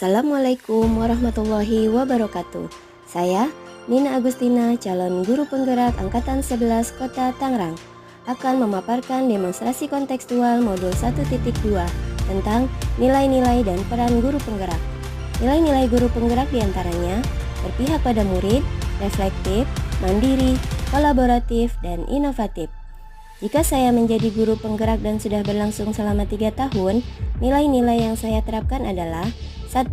Assalamualaikum warahmatullahi wabarakatuh. Saya, Nina Agustina, calon guru penggerak Angkatan 11 Kota Tangerang, akan memaparkan demonstrasi kontekstual modul 1.2 tentang nilai-nilai dan peran guru penggerak. Nilai-nilai guru penggerak diantaranya berpihak pada murid, reflektif, mandiri, kolaboratif, dan inovatif. Jika saya menjadi guru penggerak dan sudah berlangsung selama 3 tahun, nilai-nilai yang saya terapkan adalah 1.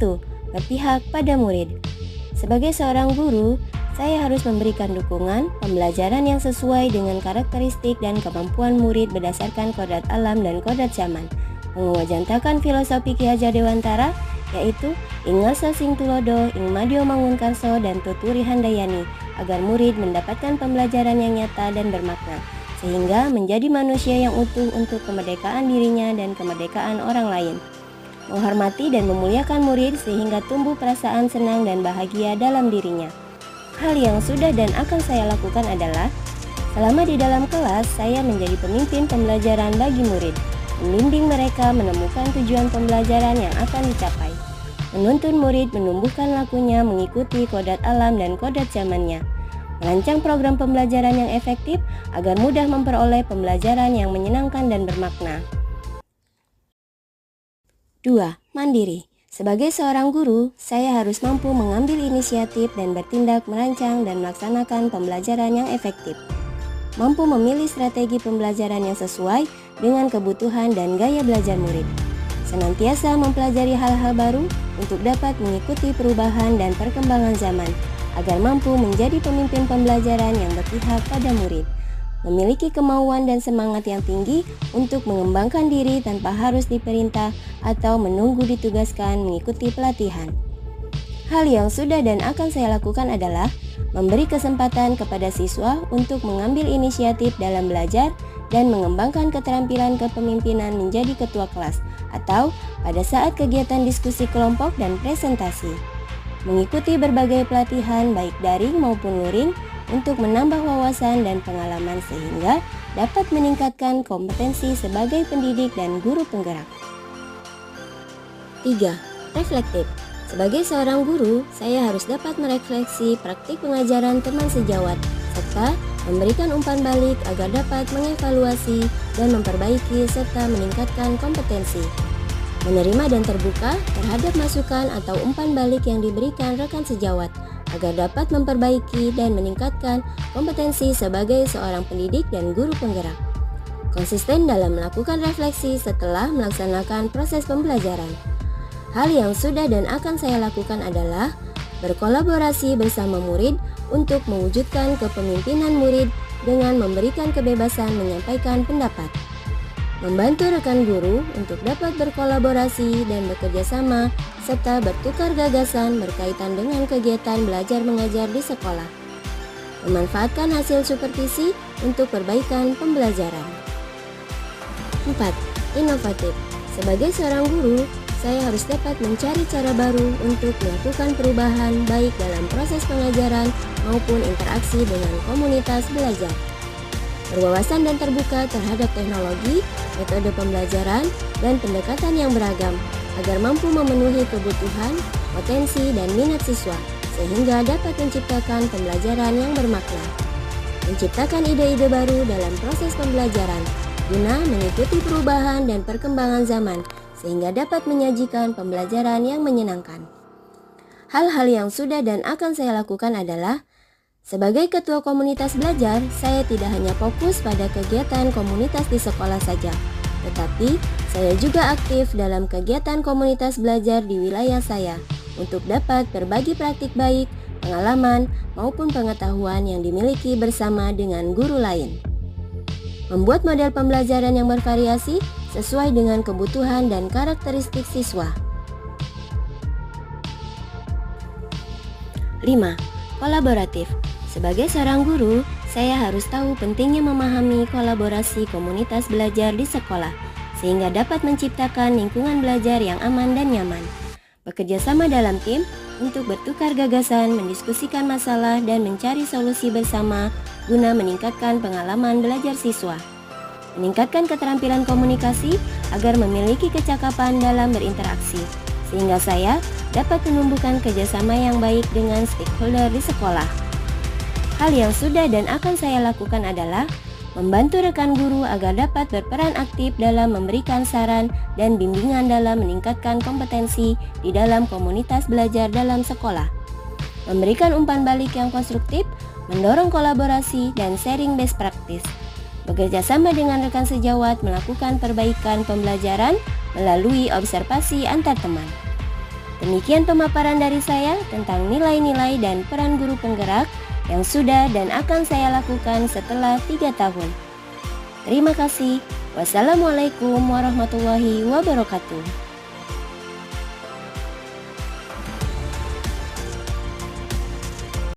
Berpihak pada murid. Sebagai seorang guru, saya harus memberikan dukungan pembelajaran yang sesuai dengan karakteristik dan kemampuan murid berdasarkan kodrat alam dan kodrat zaman, menguwajantakan filosofi Ki Hajar Dewantara, yaitu ing ngarsa sing tulodo, ing madya mangunkarso, dan tuturi handayani, agar murid mendapatkan pembelajaran yang nyata dan bermakna, sehingga menjadi manusia yang utuh untuk kemerdekaan dirinya dan kemerdekaan orang lain. Menghormati dan memuliakan murid sehingga tumbuh perasaan senang dan bahagia dalam dirinya. Hal yang sudah dan akan saya lakukan adalah, selama di dalam kelas, saya menjadi pemimpin pembelajaran bagi murid, membimbing mereka menemukan tujuan pembelajaran yang akan dicapai, menuntun murid menumbuhkan lakunya mengikuti kodrat alam dan kodrat zamannya, merancang program pembelajaran yang efektif agar mudah memperoleh pembelajaran yang menyenangkan dan bermakna. 2. Mandiri. Sebagai seorang guru, saya harus mampu mengambil inisiatif dan bertindak merancang dan melaksanakan pembelajaran yang efektif. Mampu memilih strategi pembelajaran yang sesuai dengan kebutuhan dan gaya belajar murid. Senantiasa mempelajari hal-hal baru untuk dapat mengikuti perubahan dan perkembangan zaman, agar mampu menjadi pemimpin pembelajaran yang berpihak pada murid. Memiliki kemauan dan semangat yang tinggi untuk mengembangkan diri tanpa harus diperintah atau menunggu ditugaskan mengikuti pelatihan. Hal yang sudah dan akan saya lakukan adalah memberi kesempatan kepada siswa untuk mengambil inisiatif dalam belajar dan mengembangkan keterampilan kepemimpinan menjadi ketua kelas atau pada saat kegiatan diskusi kelompok dan presentasi. Mengikuti berbagai pelatihan baik daring maupun luring untuk menambah wawasan dan pengalaman sehingga dapat meningkatkan kompetensi sebagai pendidik dan guru penggerak. 3. Reflektif. Sebagai seorang guru, saya harus dapat merefleksi praktik pengajaran teman sejawat serta memberikan umpan balik agar dapat mengevaluasi dan memperbaiki serta meningkatkan kompetensi. Menerima dan terbuka terhadap masukan atau umpan balik yang diberikan rekan sejawat agar dapat memperbaiki dan meningkatkan kompetensi sebagai seorang pendidik dan guru penggerak. Konsisten dalam melakukan refleksi setelah melaksanakan proses pembelajaran. Hal yang sudah dan akan saya lakukan adalah berkolaborasi bersama murid untuk mewujudkan kepemimpinan murid dengan memberikan kebebasan menyampaikan pendapat. Membantu rekan guru untuk dapat berkolaborasi dan bekerja sama serta bertukar gagasan berkaitan dengan kegiatan belajar mengajar di sekolah. Memanfaatkan hasil supervisi untuk perbaikan pembelajaran. 4. Inovatif. Sebagai seorang guru, saya harus dapat mencari cara baru untuk melakukan perubahan baik dalam proses pengajaran maupun interaksi dengan komunitas belajar. Berwawasan dan terbuka terhadap teknologi, metode pembelajaran, dan pendekatan yang beragam agar mampu memenuhi kebutuhan, potensi, dan minat siswa sehingga dapat menciptakan pembelajaran yang bermakna. Menciptakan ide-ide baru dalam proses pembelajaran guna mengikuti perubahan dan perkembangan zaman sehingga dapat menyajikan pembelajaran yang menyenangkan. Hal-hal yang sudah dan akan saya lakukan adalah sebagai ketua komunitas belajar, saya tidak hanya fokus pada kegiatan komunitas di sekolah saja, tetapi saya juga aktif dalam kegiatan komunitas belajar di wilayah saya untuk dapat berbagi praktik baik, pengalaman, maupun pengetahuan yang dimiliki bersama dengan guru lain. Membuat model pembelajaran yang bervariasi sesuai dengan kebutuhan dan karakteristik siswa. 5. Kolaboratif. Sebagai seorang guru, saya harus tahu pentingnya memahami kolaborasi komunitas belajar di sekolah, sehingga dapat menciptakan lingkungan belajar yang aman dan nyaman. Bekerja sama dalam tim untuk bertukar gagasan, mendiskusikan masalah, dan mencari solusi bersama guna meningkatkan pengalaman belajar siswa. Meningkatkan keterampilan komunikasi agar memiliki kecakapan dalam berinteraksi, sehingga saya dapat menumbuhkan kerjasama yang baik dengan stakeholder di sekolah. Hal yang sudah dan akan saya lakukan adalah membantu rekan guru agar dapat berperan aktif dalam memberikan saran dan bimbingan dalam meningkatkan kompetensi di dalam komunitas belajar dalam sekolah. Memberikan umpan balik yang konstruktif, mendorong kolaborasi dan sharing best practice. Bekerja sama dengan rekan sejawat melakukan perbaikan pembelajaran melalui observasi antar teman. Demikian pemaparan dari saya tentang nilai-nilai dan peran guru penggerak yang sudah dan akan saya lakukan setelah 3 tahun. Terima kasih. Wassalamualaikum warahmatullahi wabarakatuh.